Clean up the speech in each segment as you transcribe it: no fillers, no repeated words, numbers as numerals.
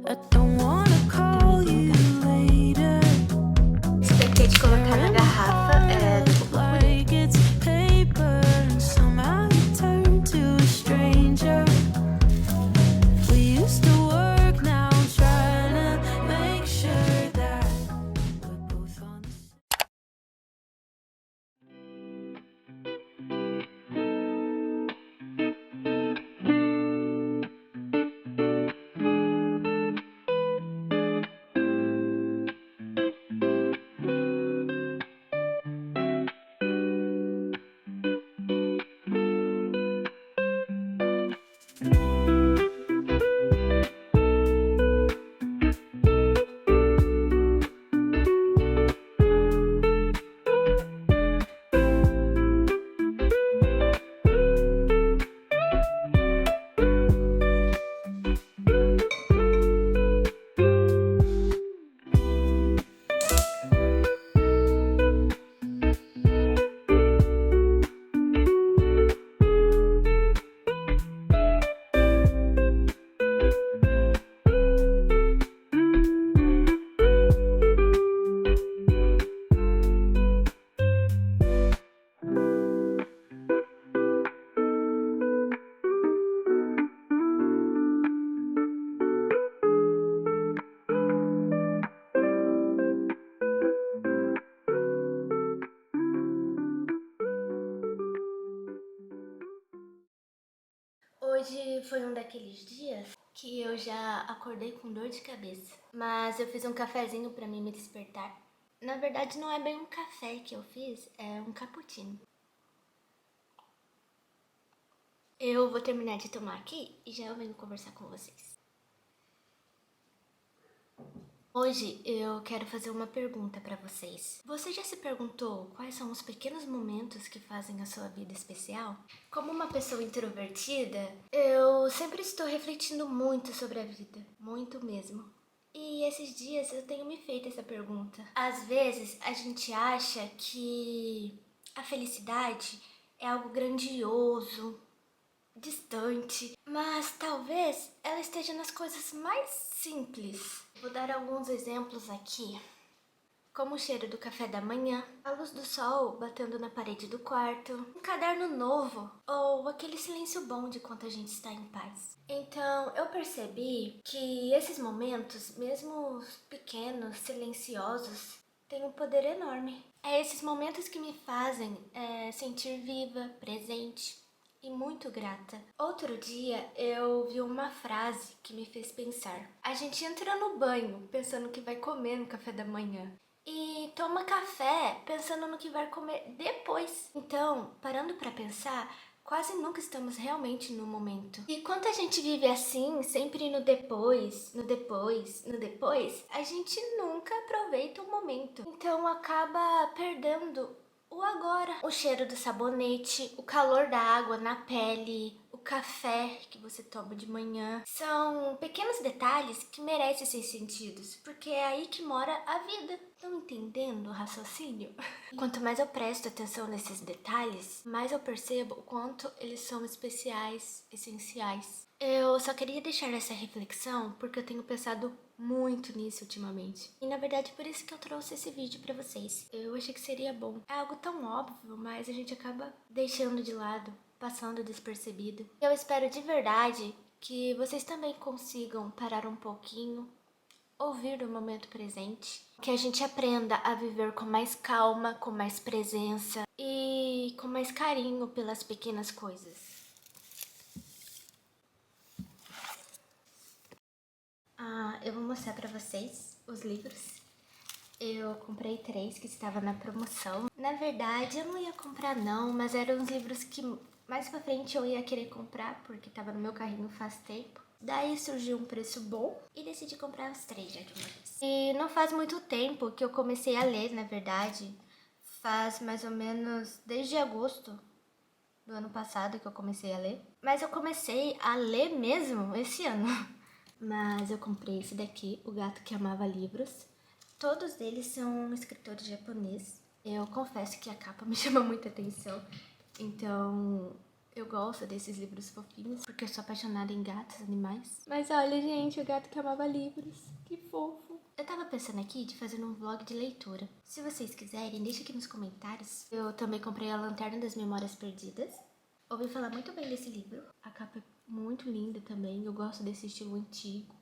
I don't wanna call you later. Esqueci de colocar na garrafa, Like it's paper and somehow you turn to a stranger. We used to work, now I'm trying to make sure that we're both on the same. Hoje foi um daqueles dias que eu já acordei com dor de cabeça, mas eu fiz um cafezinho pra mim me despertar. Na verdade não é bem um café que eu fiz, é um cappuccino. Eu vou terminar de tomar aqui e já eu venho conversar com vocês. Hoje eu quero fazer uma pergunta pra vocês. Você já se perguntou quais são os pequenos momentos que fazem a sua vida especial? Como uma pessoa introvertida, eu sempre estou refletindo muito sobre a vida, muito mesmo. E esses dias eu tenho me feito essa pergunta. Às vezes a gente acha que a felicidade é algo grandioso, distante, mas talvez ela esteja nas coisas mais simples. Vou dar alguns exemplos aqui, como o cheiro do café da manhã, a luz do sol batendo na parede do quarto, um caderno novo ou aquele silêncio bom de quanto a gente está em paz. Então eu percebi que esses momentos, mesmo pequenos, silenciosos, têm um poder enorme. É esses momentos que me fazem sentir viva, presente e muito grata. Outro dia eu vi uma frase que me fez pensar. A gente entra no banho pensando que vai comer no café da manhã e toma café pensando no que vai comer depois. Então, parando pra pensar, quase nunca estamos realmente no momento. E quando a gente vive assim, sempre no depois, no depois, no depois, a gente nunca aproveita o momento. Então acaba perdendo o agora. O cheiro do sabonete, o calor da água na pele, o café que você toma de manhã. São pequenos detalhes que merecem ser sentidos, porque é aí que mora a vida. Estão entendendo o raciocínio? Quanto mais eu presto atenção nesses detalhes, mais eu percebo o quanto eles são especiais, essenciais. Eu só queria deixar essa reflexão porque eu tenho pensado muito nisso ultimamente. E na verdade por isso que eu trouxe esse vídeo pra vocês. Eu achei que seria bom. É algo tão óbvio, mas a gente acaba deixando de lado, passando despercebido. Eu espero de verdade que vocês também consigam parar um pouquinho, ouvir o momento presente, que a gente aprenda a viver com mais calma, com mais presença e com mais carinho pelas pequenas coisas. Eu vou mostrar pra vocês os livros. Eu comprei 3 que estava na promoção. Na verdade, eu não ia comprar não, mas eram os livros que mais pra frente eu ia querer comprar, porque tava no meu carrinho faz tempo. Daí surgiu um preço bom e decidi comprar os 3 já de uma vez. E não faz muito tempo que eu comecei a ler, na verdade. Faz mais ou menos desde agosto do ano passado que eu comecei a ler. Mas eu comecei a ler mesmo esse ano. Mas eu comprei esse daqui, O Gato que Amava Livros. Todos eles são escritores japoneses. Eu confesso que a capa me chama muita atenção. Então Eu gosto desses livros fofinhos, porque eu sou apaixonada em gatos, animais. Mas olha, gente, o gato que amava livros. Que fofo. Eu tava pensando aqui de fazer um vlog de leitura. Se vocês quiserem, deixa aqui nos comentários. Eu também comprei a Lanterna das Memórias Perdidas. Ouvi falar muito bem desse livro. A capa é muito linda também. Eu gosto desse estilo antigo,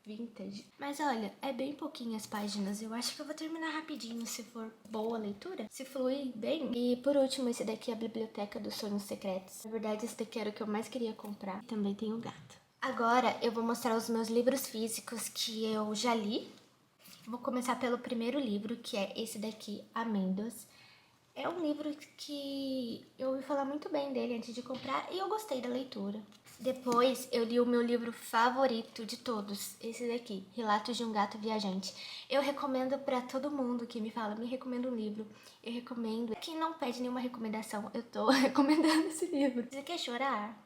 vintage. Mas olha, é bem pouquinhas páginas. Eu acho que eu vou terminar rapidinho, se for boa a leitura. Se fluir bem. E por último, esse daqui é a Biblioteca dos Sonhos Secretos. Na verdade, esse daqui era o que eu mais queria comprar. Também tem o gato. Agora eu vou mostrar os meus livros físicos que eu já li. Vou começar pelo primeiro livro, que é esse daqui, Amêndoas. É um livro que eu ouvi falar muito bem dele antes de comprar e eu gostei da leitura. Depois eu li o meu livro favorito de todos, esse daqui, Relatos de um Gato Viajante. Eu recomendo pra todo mundo que me fala, me recomenda um livro. Eu recomendo. Quem não pede nenhuma recomendação, eu tô recomendando esse livro. Você quer chorar?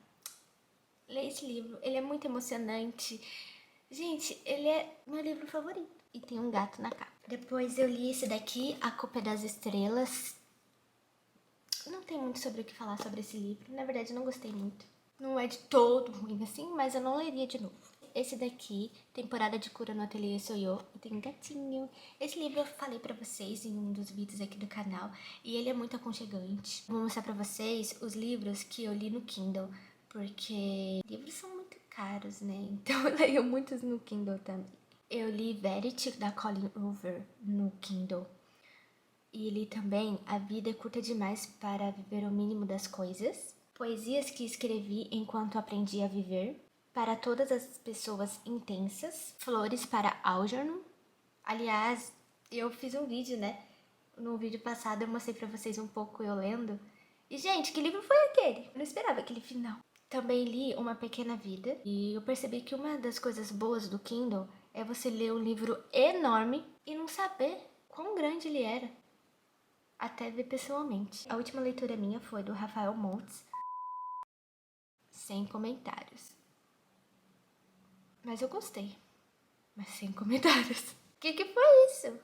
Lê esse livro, ele é muito emocionante. Gente, ele é meu livro favorito. E tem um gato na capa. Depois eu li esse daqui, A Culpa é das Estrelas. Não tem muito sobre o que falar sobre esse livro. Na verdade, eu não gostei muito. Não é de todo ruim assim, mas eu não leria de novo. Esse daqui, Temporada de Cura no Ateliê Soyo, e tem um gatinho. Esse livro eu falei pra vocês em um dos vídeos aqui do canal, e ele é muito aconchegante. Vou mostrar pra vocês os livros que eu li no Kindle, porque livros são muito caros, né? Então eu leio muitos no Kindle também. Eu li Verity, da Colleen Hoover, no Kindle. E li também A Vida é Curta Demais para Viver o Mínimo das Coisas. Poesias que escrevi enquanto aprendi a viver. Para Todas as Pessoas Intensas. Flores para Algernon. Aliás, eu fiz um vídeo, né? No vídeo passado eu mostrei pra vocês um pouco eu lendo. E, gente, que livro foi aquele? Eu não esperava aquele final. Também li Uma Pequena Vida. E eu percebi que uma das coisas boas do Kindle é você ler um livro enorme e não saber quão grande ele era. Até ver pessoalmente. A última leitura minha foi do Rafael Montes. Sem comentários. Mas eu gostei. Mas sem comentários. Que foi isso?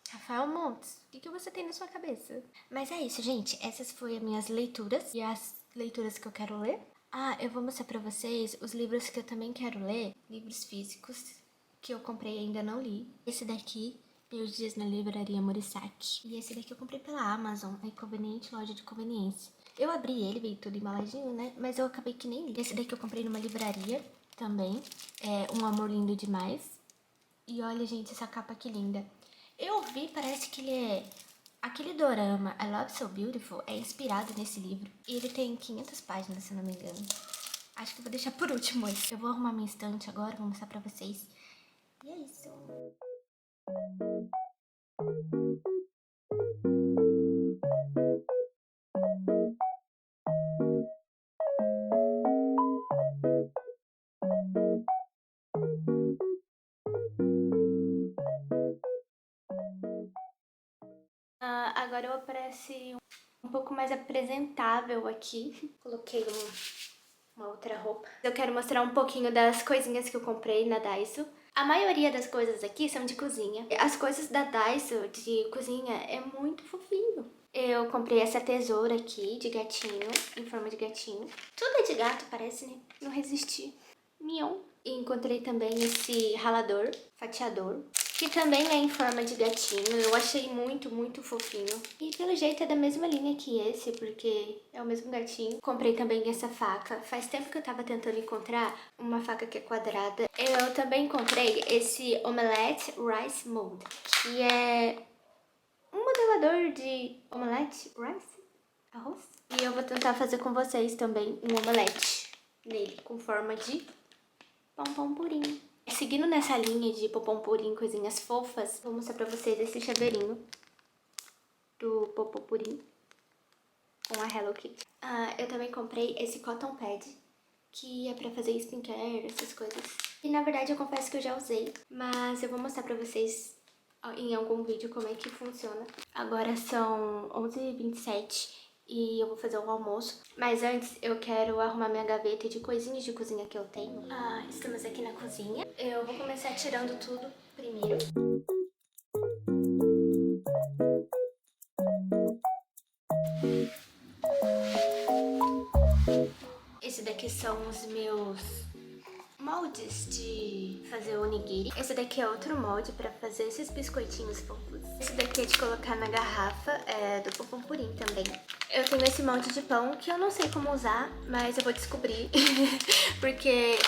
Rafael Montes, o que você tem na sua cabeça? Mas é isso, gente. Essas foram as minhas leituras e as leituras que eu quero ler. Ah, eu vou mostrar pra vocês os livros que eu também quero ler. Livros físicos que eu comprei e ainda não li. Esse daqui, Meus Dias na Livraria Murasaki. E esse daqui eu comprei pela Amazon, na Conveniente Loja de Conveniência. Eu abri ele, veio tudo embaladinho, né? Mas eu acabei que nem li. Esse daqui eu comprei numa livraria também. É Um Amor Lindo Demais. E olha, gente, essa capa que linda. Eu vi, parece que ele é... Aquele dorama, I Love So Beautiful, é inspirado nesse livro. E ele tem 500 páginas, se eu não me engano. Acho que eu vou deixar por último esse. Eu vou arrumar minha estante agora, vou mostrar pra vocês. E é isso. Agora eu apareci um pouco mais apresentável aqui. Coloquei uma outra roupa. Eu quero mostrar um pouquinho das coisinhas que eu comprei na Daiso. A maioria das coisas aqui são de cozinha. As coisas da Daiso de cozinha é muito fofinho. Eu comprei essa tesoura aqui de gatinho, em forma de gatinho. Tudo é de gato, parece, né? Não resisti. Mion. E encontrei também esse ralador, fatiador, que também é em forma de gatinho. Eu achei muito, muito fofinho. E pelo jeito é da mesma linha que esse, porque é o mesmo gatinho. Comprei também essa faca. Faz tempo que eu tava tentando encontrar uma faca que é quadrada. Eu também comprei esse Omelette Rice Mold, que é um modelador de omelette rice, arroz. E eu vou tentar fazer com vocês também um omelete nele, com forma de pompom purinho. Seguindo nessa linha de pompom purinho, coisinhas fofas, vou mostrar pra vocês esse chaveirinho do pompom purinho com a Hello Kitty. Eu também comprei esse cotton pad, que é pra fazer skincare, essas coisas. E na verdade eu confesso que eu já usei, mas eu vou mostrar pra vocês em algum vídeo como é que funciona. Agora são 11h27 e eu vou fazer o almoço. Mas antes eu quero arrumar minha gaveta de coisinhas de cozinha que eu tenho. Estamos aqui na cozinha. Eu vou começar tirando tudo primeiro. Esse daqui são os meus moldes de fazer onigiri. Esse daqui é outro molde pra fazer esses biscoitinhos fofos. Esse daqui é de colocar na garrafa, é do Pupum Purim também. Eu tenho esse molde de pão que eu não sei como usar, mas eu vou descobrir. Porque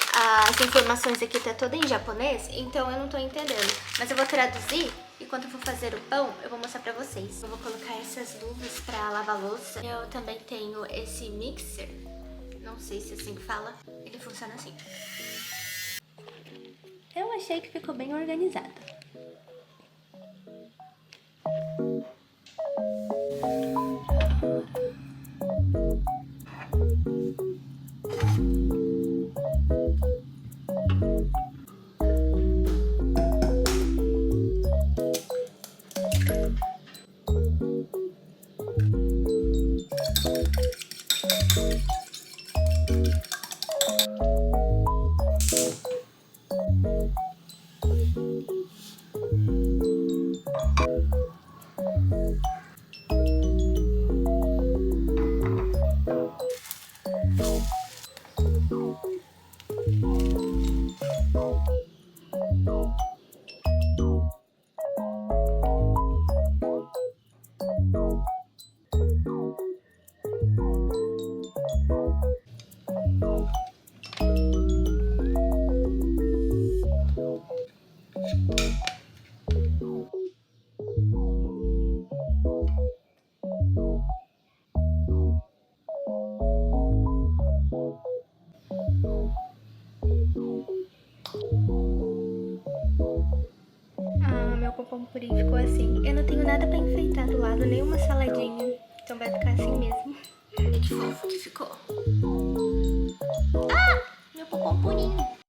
as informações aqui tá toda em japonês, então eu não tô entendendo. Mas eu vou traduzir e quando eu for fazer o pão, eu vou mostrar pra vocês. Eu vou colocar essas luvas pra lavar louça. Eu também tenho esse mixer. Não sei se é assim que fala. Ele funciona assim. Eu achei que ficou bem organizado. Meu Pupum Purim ficou assim. Eu não tenho nada pra enfeitar do lado, nem uma saladinha. Então vai ficar assim mesmo. Olha que fofo que ficou. Ah! Meu Pupum Purim.